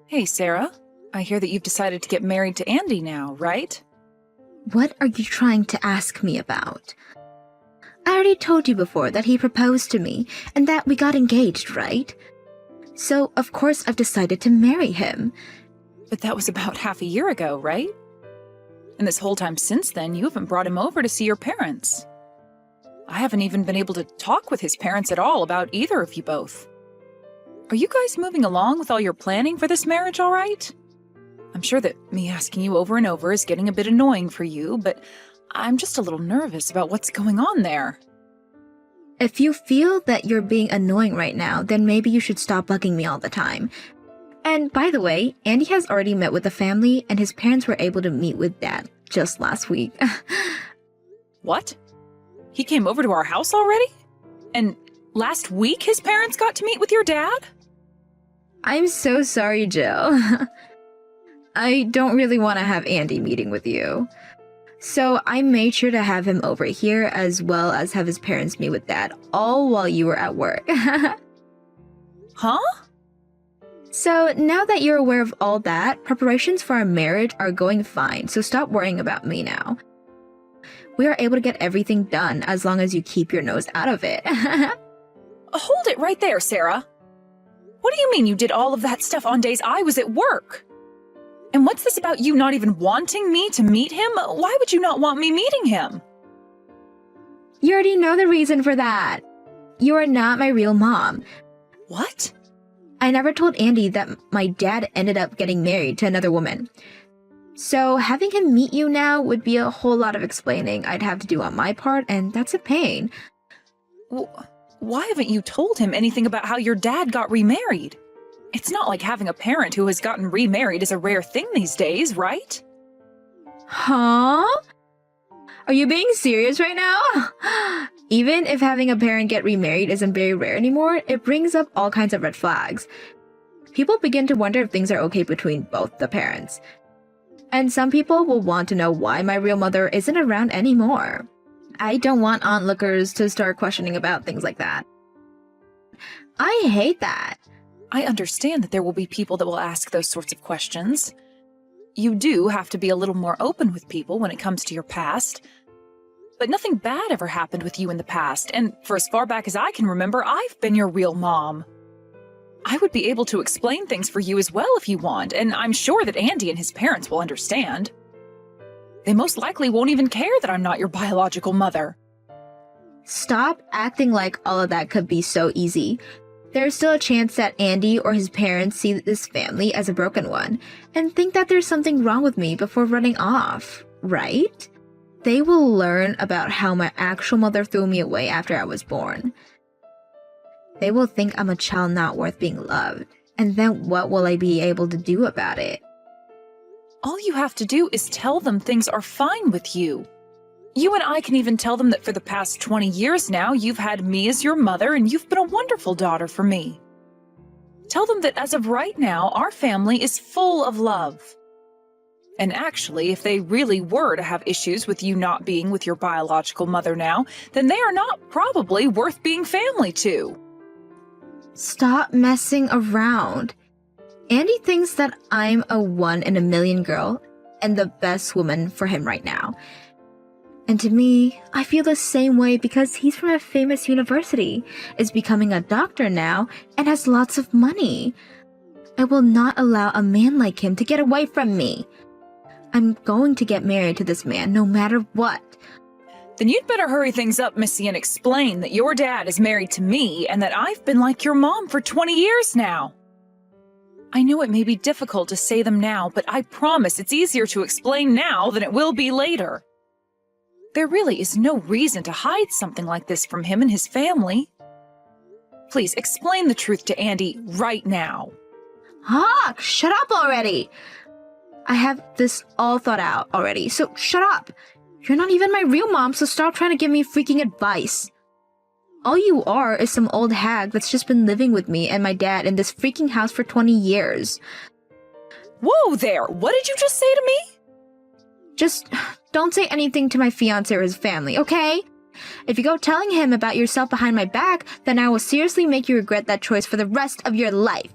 Hey, Sarah. I hear that you've decided to get married to Andy now, right? What are you trying to ask me about? I already told you before that he proposed to me and that we got engaged, right? So, of course, I've decided to marry him. But that was about half a year ago, right? And this whole time since then, you haven't brought him over to see your parents. I haven't even been able to talk with his parents at all about either of you both. Are you guys moving along with all your planning for this marriage all right? I'm sure that me asking you over and over is getting a bit annoying for you, but I'm just a little nervous about what's going on there. If you feel that you're being annoying right now, then maybe you should stop bugging me all the time. And by the way, Andy has already met with the family and his parents were able to meet with Dad just last week. What? He came over to our house already? And last week his parents got to meet with your dad? I'm so sorry, Jill. I don't really want to have Andy meeting with you. So I made sure to have him over here as well as have his parents meet with Dad, all while you were at work. Huh? So now that you're aware of all that, preparations for our marriage are going fine, so stop worrying about me now. We are able to get everything done as long as you keep your nose out of it. Hold it right there, Sarah. What do you mean you did all of that stuff on days I was at work? And what's this about you not even wanting me to meet him? Why would you not want me meeting him? You already know the reason for that. You are not my real mom. What? I never told Andy that my dad ended up getting married to another woman. So having him meet you now would be a whole lot of explaining I'd have to do on my part, and that's a pain. Why haven't you told him anything about how your dad got remarried? It's not like having a parent who has gotten remarried is a rare thing these days, right? Huh? Are you being serious right now? Even if having a parent get remarried isn't very rare anymore, it brings up all kinds of red flags. People begin to wonder if things are okay between both the parents. And some people will want to know why my real mother isn't around anymore. I don't want onlookers to start questioning about things like that. I hate that. I understand that there will be people that will ask those sorts of questions. You do have to be a little more open with people when it comes to your past. But nothing bad ever happened with you in the past, and for as far back as I can remember, I've been your real mom. I would be able to explain things for you as well if you want, and I'm sure that Andy and his parents will understand. They most likely won't even care that I'm not your biological mother. Stop acting like all of that could be so easy. There's still a chance that Andy or his parents see this family as a broken one and think that there's something wrong with me before running off, right? They will learn about how my actual mother threw me away after I was born. They will think I'm a child not worth being loved, and then what will I be able to do about it? All you have to do is tell them things are fine with you. You and I can even tell them that for the past 20 years now, you've had me as your mother and you've been a wonderful daughter for me. Tell them that as of right now, our family is full of love. And actually, if they really were to have issues with you not being with your biological mother now, then they are not probably worth being family to. Stop messing around. Andy thinks that I'm a 1 in a million girl and the best woman for him right now. And to me, I feel the same way because he's from a famous university, is becoming a doctor now, and has lots of money. I will not allow a man like him to get away from me. I'm going to get married to this man no matter what. Then you'd better hurry things up, Missy, and explain that your dad is married to me and that I've been like your mom for 20 years now. I know it may be difficult to say them now, but I promise it's easier to explain now than it will be later. There really is no reason to hide something like this from him and his family. Please explain the truth to Andy right now. Hawk, shut up already! I have this all thought out already, so shut up! You're not even my real mom, so stop trying to give me freaking advice. All you are is some old hag that's just been living with me and my dad in this freaking house for 20 years. Whoa there! What did you just say to me? Just don't say anything to my fiancé or his family, okay? If you go telling him about yourself behind my back, then I will seriously make you regret that choice for the rest of your life.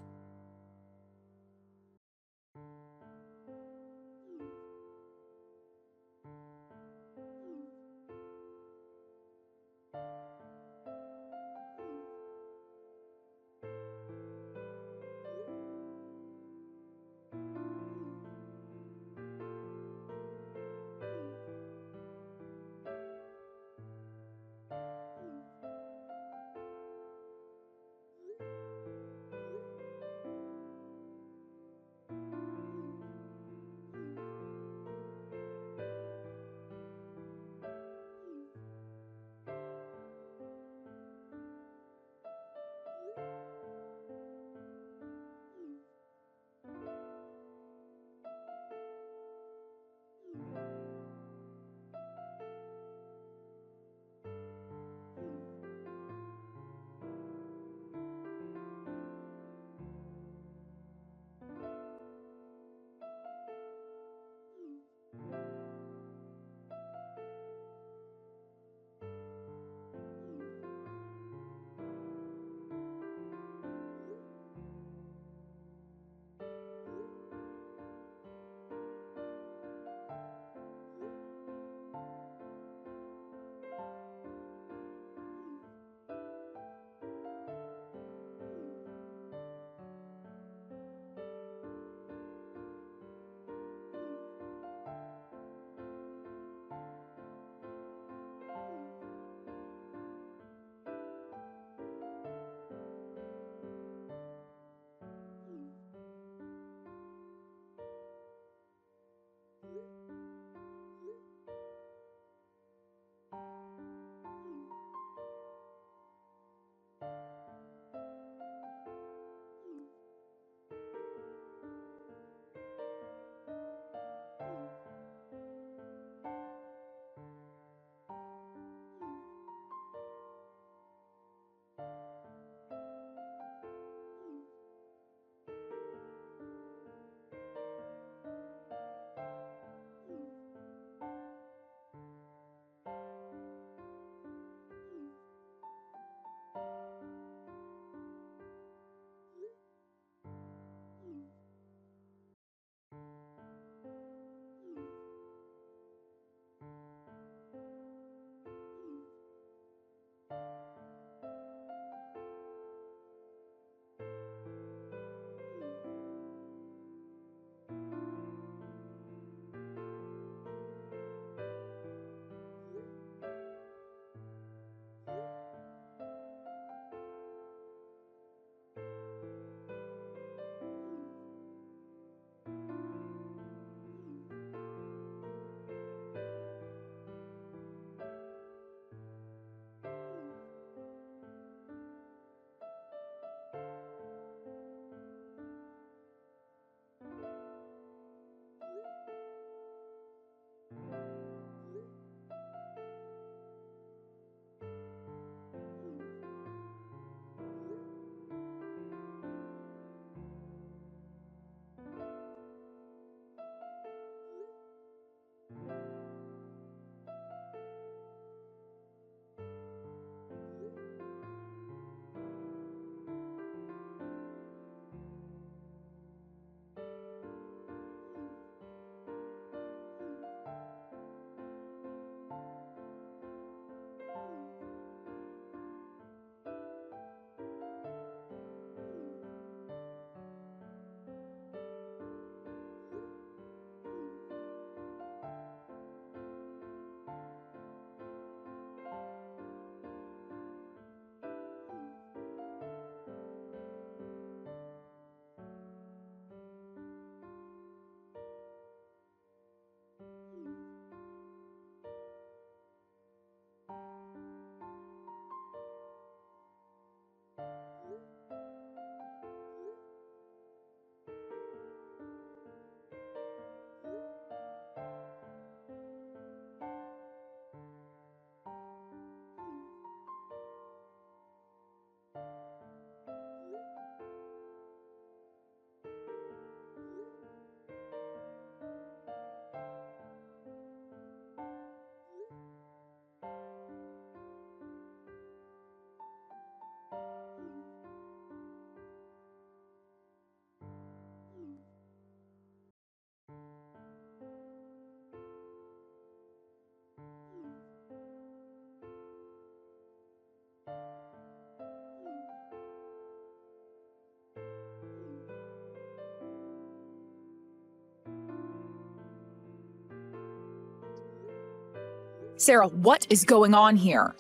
Sarah, what is going on here?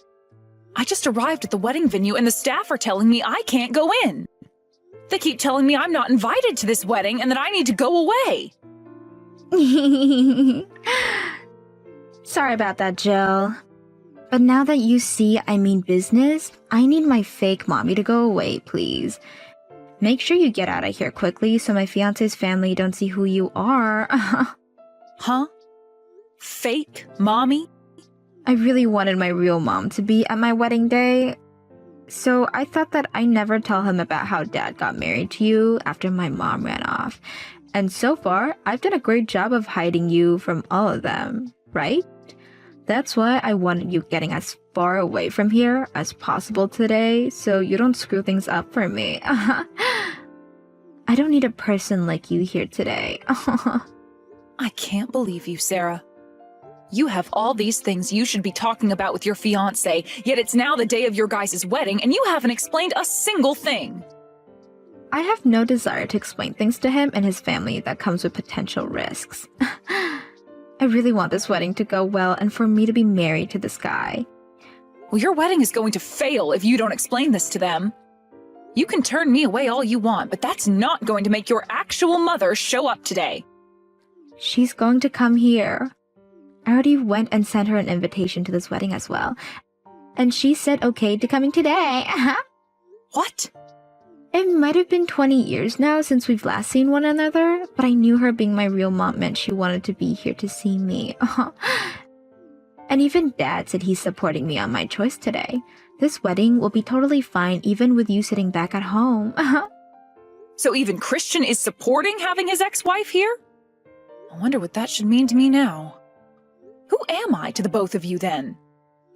I just arrived at the wedding venue and the staff are telling me I can't go in. They keep telling me I'm not invited to this wedding and that I need to go away. Sorry about that, Jill. But now that you see I mean business, I need my fake mommy to go away, please. Make sure you get out of here quickly so my fiance's family don't see who you are. Huh? Fake mommy? I really wanted my real mom to be at my wedding day. So I thought that I never tell him about how dad got married to you after my mom ran off. And so far, I've done a great job of hiding you from all of them, right? That's why I wanted you getting as far away from here as possible today so you don't screw things up for me. I don't need a person like you here today. I can't believe you, Sarah. You have all these things you should be talking about with your fiancé, yet it's now the day of your guys' wedding and you haven't explained a single thing. I have no desire to explain things to him and his family that comes with potential risks. I really want this wedding to go well and for me to be married to this guy. Well, your wedding is going to fail if you don't explain this to them. You can turn me away all you want, but that's not going to make your actual mother show up today. She's going to come here. I already went and sent her an invitation to this wedding as well. And she said okay to coming today. What? It might have been 20 years now since we've last seen one another, but I knew her being my real mom meant she wanted to be here to see me. And even Dad said he's supporting me on my choice today. This wedding will be totally fine even with you sitting back at home. So even Christian is supporting having his ex-wife here? I wonder what that should mean to me now. Who am I to the both of you then?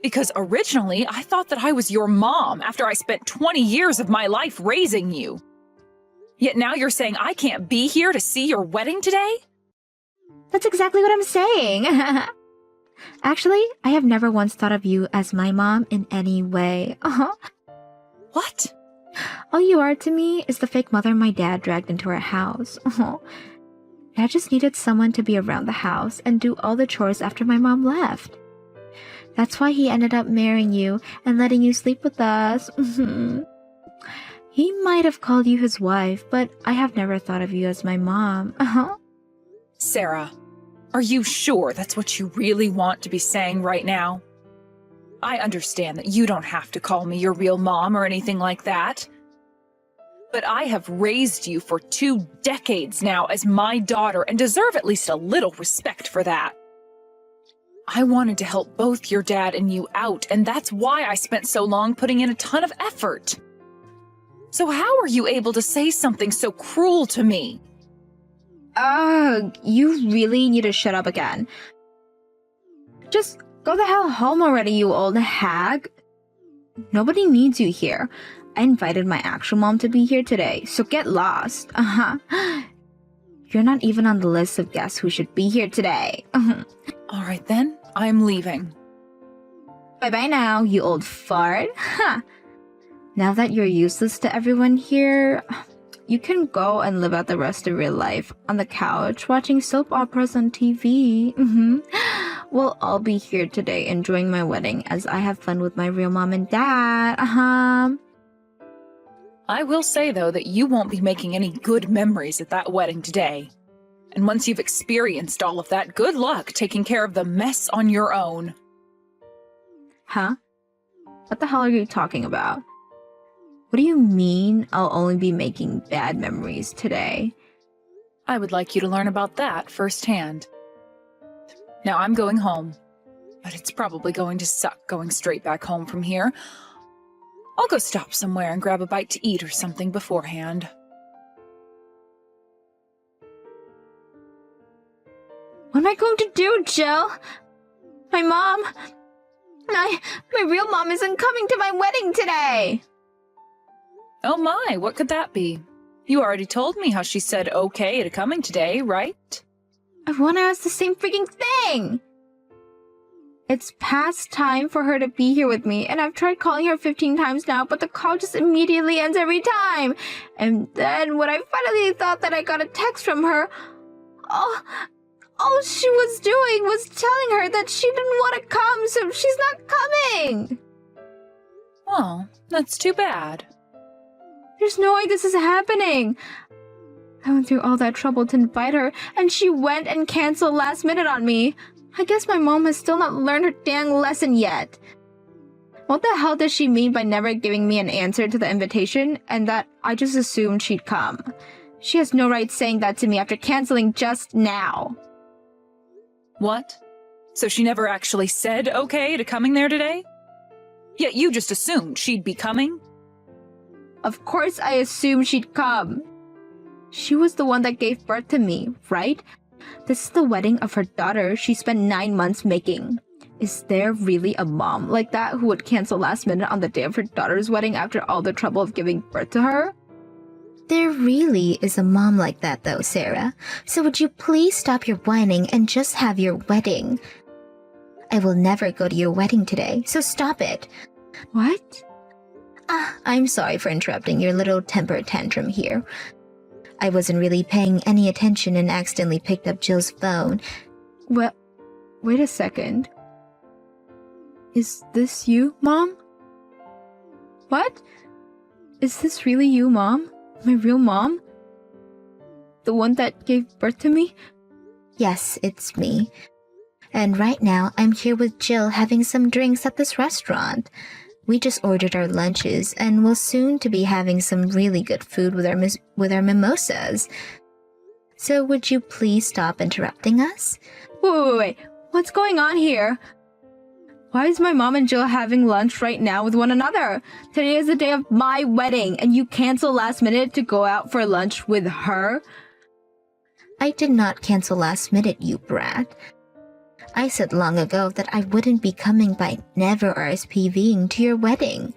Because originally I thought that I was your mom after I spent 20 years of my life raising you. Yet now you're saying I can't be here to see your wedding today? That's exactly what I'm saying. Actually, I have never once thought of you as my mom in any way. What? All you are to me is the fake mother my dad dragged into our house. Dad just needed someone to be around the house and do all the chores after my mom left. That's why he ended up marrying you and letting you sleep with us. He might have called you his wife, but I have never thought of you as my mom. Sarah, are you sure that's what you really want to be saying right now? I understand that you don't have to call me your real mom or anything like that. But I have raised you for 2 decades now as my daughter and deserve at least a little respect for that. I wanted to help both your dad and you out, and that's why I spent so long putting in a ton of effort. So how are you able to say something so cruel to me? You really need to shut up again. Just go the hell home already, you old hag. Nobody needs you here. I invited my actual mom to be here today, so get lost. You're not even on the list of guests who should be here today. All right then, I'm leaving. Bye-bye now, you old fart. Now that you're useless to everyone here, you can go and live out the rest of your life on the couch watching soap operas on TV. We'll all be here today enjoying my wedding as I have fun with my real mom and dad. I will say, though, that you won't be making any good memories at that wedding today. And once you've experienced all of that, good luck taking care of the mess on your own. Huh? What the hell are you talking about? What do you mean I'll only be making bad memories today? I would like you to learn about that firsthand. Now I'm going home, but it's probably going to suck going straight back home from here. I'll go stop somewhere and grab a bite to eat or something beforehand. What am I going to do, Jill? My real mom isn't coming to my wedding today. Oh my, what could that be? You already told me how she said okay to coming today, right? I want to ask the same freaking thing. It's past time for her to be here with me, and I've tried calling her 15 times now, but the call just immediately ends every time. And then when I finally thought that I got a text from her, All she was doing was telling her that she didn't want to come, so she's not coming. Oh, that's too bad. There's no way this is happening. I went through all that trouble to invite her, and she went and canceled last minute on me. I guess my mom has still not learned her dang lesson yet. What the hell does she mean by never giving me an answer to the invitation, and that I just assumed she'd come? She has no right saying that to me after canceling just now. What? So she never actually said okay to coming there today? Yet you just assumed she'd be coming? Of course I assumed she'd come. She was the one that gave birth to me, right? This is the wedding of her daughter she spent 9 months making. Is there really a mom like that who would cancel last minute on the day of her daughter's wedding after all the trouble of giving birth to her? There really is a mom like that though, Sarah. So would you please stop your whining and just have your wedding? I will never go to your wedding today, so stop it. What? I'm sorry for interrupting your little temper tantrum here. I wasn't really paying any attention and accidentally picked up Jill's phone. Well, wait a second. Is this you, Mom? What? Is this really you, Mom? My real mom? The one that gave birth to me? Yes, it's me. And right now, I'm here with Jill having some drinks at this restaurant. We just ordered our lunches and will soon to be having some really good food with our mimosas. So would you please stop interrupting us? Wait. What's going on here? Why is my mom and Jill having lunch right now with one another? Today is the day of my wedding, and you cancel last minute to go out for lunch with her? I did not cancel last minute, you brat. I said long ago that I wouldn't be coming by never RSVPing to your wedding.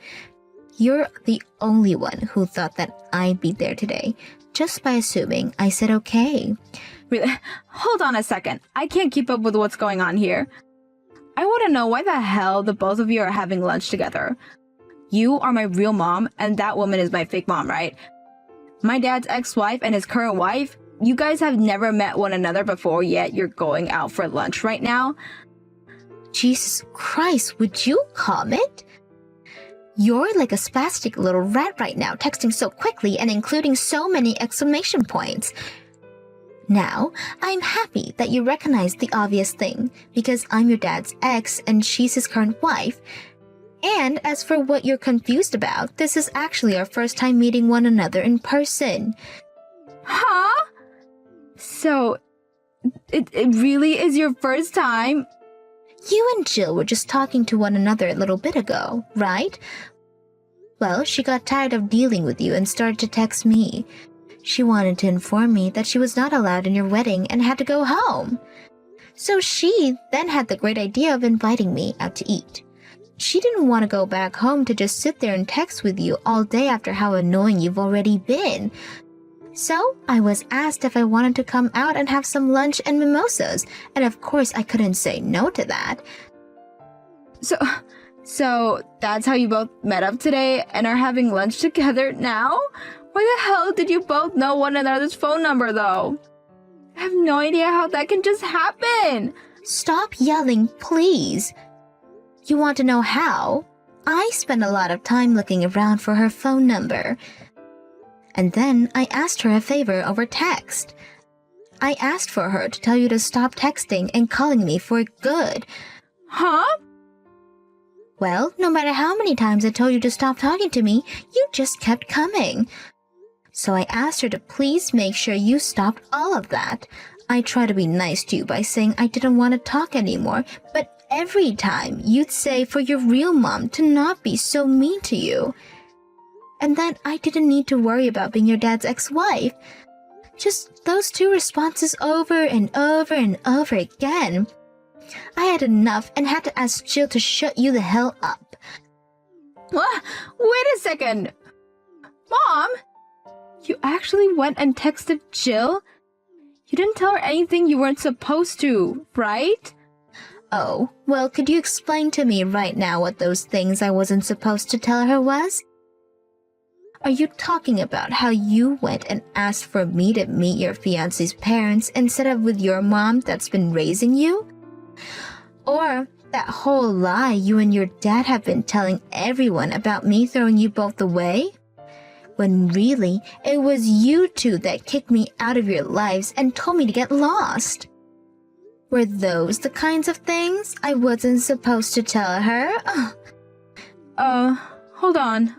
You're the only one who thought that I'd be there today, just by assuming I said okay. Really? Hold on a second. I can't keep up with what's going on here. I want to know why the hell the both of you are having lunch together. You are my real mom, and that woman is my fake mom, right? My dad's ex-wife and his current wife? You guys have never met one another before, yet you're going out for lunch right now? Jesus Christ, would you comment? You're like a spastic little rat right now, texting so quickly and including so many exclamation points. Now, I'm happy that you recognize the obvious thing, because I'm your dad's ex and she's his current wife. And as for what you're confused about, this is actually our first time meeting one another in person. Huh? So, it really is your first time? You and Jill were just talking to one another a little bit ago, right? Well, she got tired of dealing with you and started to text me. She wanted to inform me that she was not allowed in your wedding and had to go home. So she then had the great idea of inviting me out to eat. She didn't want to go back home to just sit there and text with you all day after how annoying you've already been. So I was asked if I wanted to come out and have some lunch and mimosas, and of course I couldn't say no to that. So that's how you both met up today and are having lunch together now? Why the hell did you both know one another's phone number, though? I have no idea how that can just happen. Stop yelling, please. You want to know how? I spent a lot of time looking around for her phone number. And then I asked her a favor over text. I asked for her to tell you to stop texting and calling me for good. Huh? Well, no matter how many times I told you to stop talking to me, you just kept coming. So I asked her to please make sure you stopped all of that. I tried to be nice to you by saying I didn't want to talk anymore, but every time you'd say for your real mom to not be so mean to you. And that I didn't need to worry about being your dad's ex-wife. Just those two responses over and over and over again. I had enough and had to ask Jill to shut you the hell up. What? Wait a second. Mom? You actually went and texted Jill? You didn't tell her anything you weren't supposed to, right? Oh, well, could you explain to me right now what those things I wasn't supposed to tell her was? Are you talking about how you went and asked for me to meet your fiancé's parents instead of with your mom that's been raising you? Or that whole lie you and your dad have been telling everyone about me throwing you both away? When really, it was you two that kicked me out of your lives and told me to get lost. Were those the kinds of things I wasn't supposed to tell her? Hold on.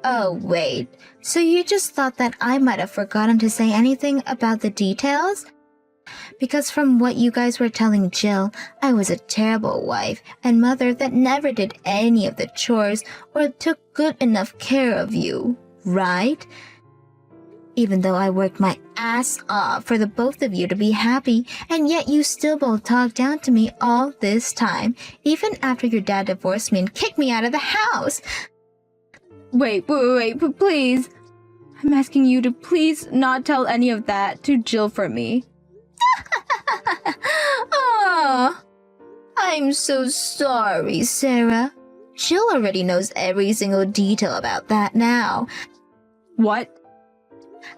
Oh, wait. So you just thought that I might have forgotten to say anything about the details? Because from what you guys were telling Jill, I was a terrible wife and mother that never did any of the chores or took good enough care of you, right? Even though I worked my ass off for the both of you to be happy, and yet you still both talked down to me all this time, even after your dad divorced me and kicked me out of the house. Wait, please. I'm asking you to please not tell any of that to Jill for me. Oh, I'm so sorry, Sarah. Jill already knows every single detail about that now. What?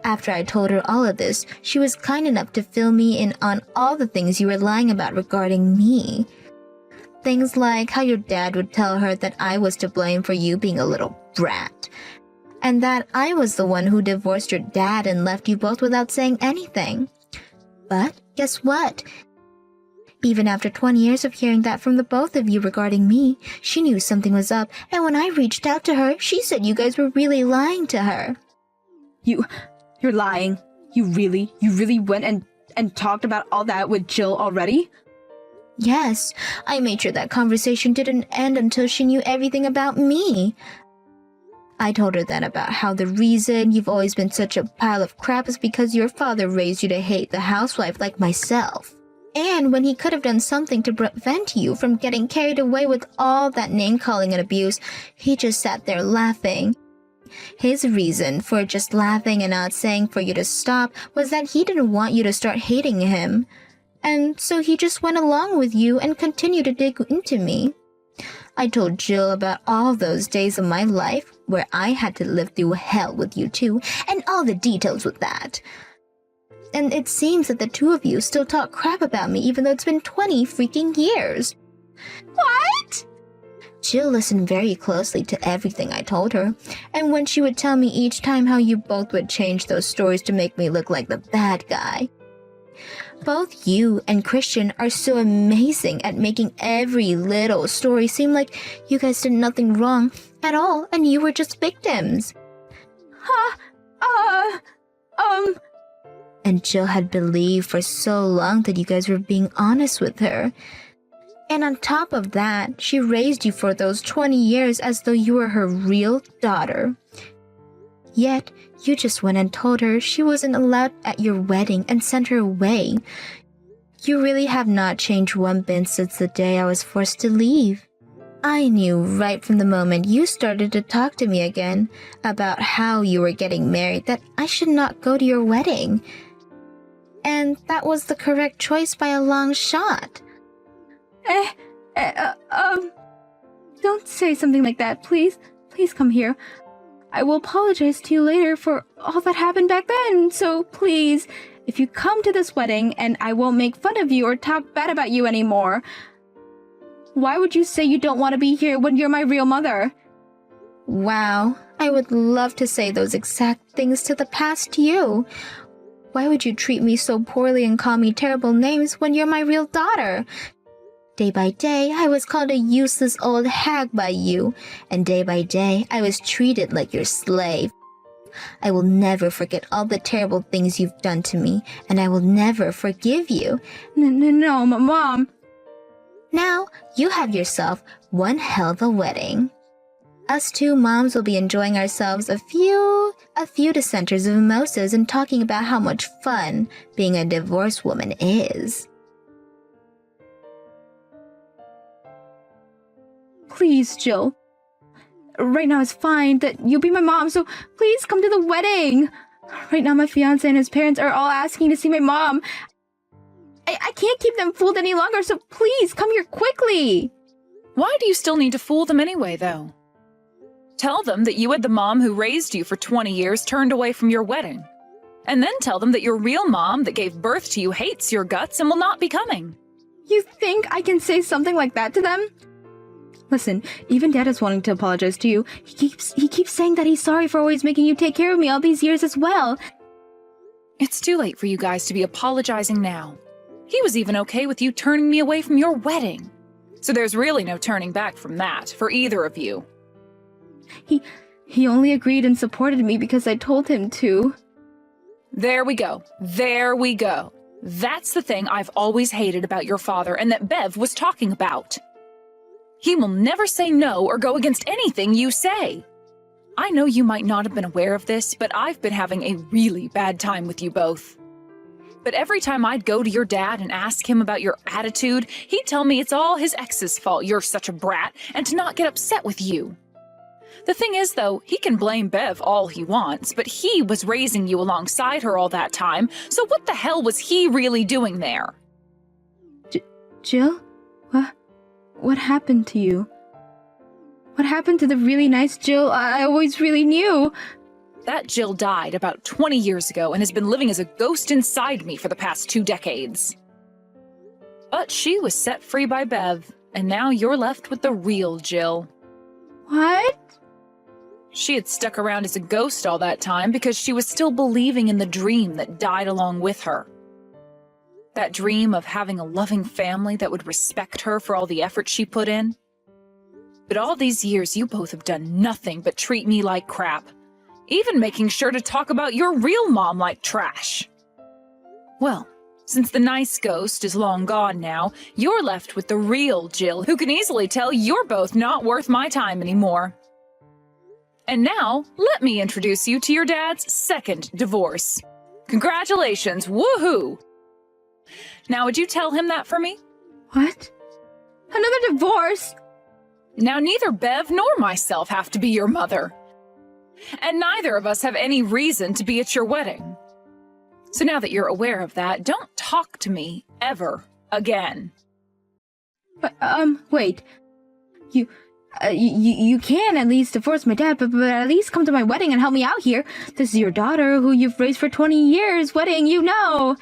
After I told her all of this, she was kind enough to fill me in on all the things you were lying about regarding me. Things like how your dad would tell her that I was to blame for you being a little brat, and that I was the one who divorced your dad and left you both without saying anything. But guess what? Even after 20 years of hearing that from the both of you regarding me, she knew something was up, and when I reached out to her, she said you guys were really lying to her. You're lying. You really went and talked about all that with Jill already? Yes, I made sure that conversation didn't end until she knew everything about me. I told her that about how the reason you've always been such a pile of crap is because your father raised you to hate the housewife like myself. And when he could have done something to prevent you from getting carried away with all that name-calling and abuse, he just sat there laughing. His reason for just laughing and not saying for you to stop was that he didn't want you to start hating him. And so he just went along with you and continued to dig into me. I told Jill about all those days of my life where I had to live through hell with you two, and all the details with that. And it seems that the two of you still talk crap about me even though it's been 20 freaking years. What? Jill listened very closely to everything I told her, and when she would tell me each time how you both would change those stories to make me look like the bad guy. Both you and Christian are so amazing at making every little story seem like you guys did nothing wrong at all and you were just victims. And Jill had believed for so long that you guys were being honest with her. And on top of that, she raised you for those 20 years as though you were her real daughter. Yet, you just went and told her she wasn't allowed at your wedding and sent her away. You really have not changed one bit since the day I was forced to leave. I knew right from the moment you started to talk to me again about how you were getting married that I should not go to your wedding. And that was the correct choice by a long shot. Don't say something like that, please. Please come here. I will apologize to you later for all that happened back then, so please, if you come to this wedding and I won't make fun of you or talk bad about you anymore. Why would you say you don't want to be here when you're my real mother? Wow, I would love to say those exact things to the past you. Why would you treat me so poorly and call me terrible names when you're my real daughter? Day by day, I was called a useless old hag by you, and day by day, I was treated like your slave. I will never forget all the terrible things you've done to me, and I will never forgive you. No, Mom. Now, you have yourself one hell of a wedding. Us two moms will be enjoying ourselves a few dissenters of mimosas and talking about how much fun being a divorced woman is. Please, Jill. Right now it's fine that you'll be my mom, so please come to the wedding. Right now my fiancé and his parents are all asking to see my mom. I can't keep them fooled any longer, so please come here quickly. Why do you still need to fool them anyway, though? Tell them that you had the mom who raised you for 20 years turned away from your wedding. And then tell them that your real mom that gave birth to you hates your guts and will not be coming. You think I can say something like that to them? Listen, even Dad is wanting to apologize to you. He keeps saying that he's sorry for always making you take care of me all these years as well. It's too late for you guys to be apologizing now. He was even okay with you turning me away from your wedding. So there's really no turning back from that for either of you. He only agreed and supported me because I told him to. There we go. There we go. That's the thing I've always hated about your father and that Bev was talking about. He will never say no or go against anything you say. I know you might not have been aware of this, but I've been having a really bad time with you both. But every time I'd go to your dad and ask him about your attitude, he'd tell me it's all his ex's fault you're such a brat and to not get upset with you. The thing is, though, he can blame Bev all he wants, but he was raising you alongside her all that time, so what the hell was he really doing there? Jill? What happened to you? What happened to the really nice Jill I always really knew? That Jill died about 20 years ago and has been living as a ghost inside me for the past 2 decades. But she was set free by Bev, and now you're left with the real Jill. What? She had stuck around as a ghost all that time because she was still believing in the dream that died along with her. That dream of having a loving family that would respect her for all the effort she put in. But all these years, you both have done nothing but treat me like crap, even making sure to talk about your real mom like trash. Well, since the nice ghost is long gone now, you're left with the real Jill, who can easily tell you're both not worth my time anymore. And now, let me introduce you to your dad's second divorce. Congratulations, woohoo! Now, would you tell him that for me? What? Another divorce? Now, neither Bev nor myself have to be your mother. And neither of us have any reason to be at your wedding. So now that you're aware of that, don't talk to me ever again. But, wait. You can at least divorce my dad, but at least come to my wedding and help me out here. This is your daughter, who you've raised for 20 years, wedding, you know.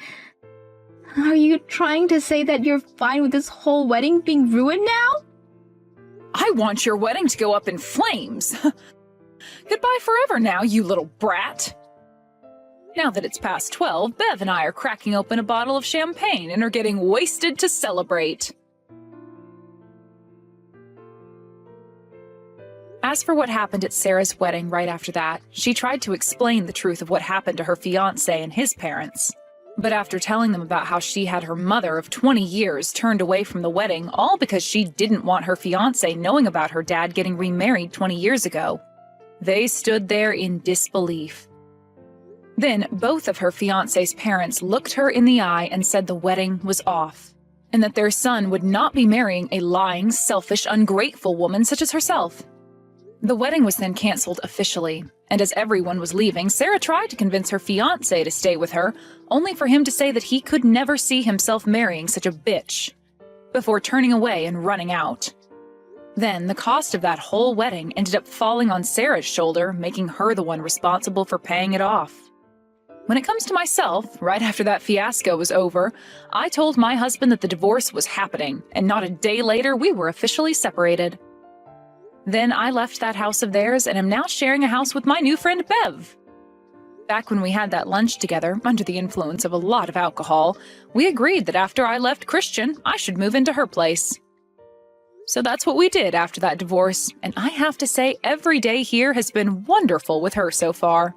Are you trying to say that you're fine with this whole wedding being ruined now? I want your wedding to go up in flames. Goodbye forever now, you little brat. Now that it's past 12, Bev and I are cracking open a bottle of champagne and are getting wasted to celebrate. As for what happened at Sarah's wedding right after that, she tried to explain the truth of what happened to her fiancé and his parents. But after telling them about how she had her mother of 20 years turned away from the wedding, all because she didn't want her fiancé knowing about her dad getting remarried 20 years ago, they stood there in disbelief. Then both of her fiancé's parents looked her in the eye and said the wedding was off, and that their son would not be marrying a lying, selfish, ungrateful woman such as herself. The wedding was then canceled officially, and as everyone was leaving, Sarah tried to convince her fiancé to stay with her, only for him to say that he could never see himself marrying such a bitch, before turning away and running out. Then the cost of that whole wedding ended up falling on Sarah's shoulder, making her the one responsible for paying it off. When it comes to myself, right after that fiasco was over, I told my husband that the divorce was happening, and not a day later we were officially separated. Then I left that house of theirs and am now sharing a house with my new friend Bev. Back when we had that lunch together, under the influence of a lot of alcohol, we agreed that after I left Christian, I should move into her place. So that's what we did after that divorce, and I have to say every day here has been wonderful with her so far.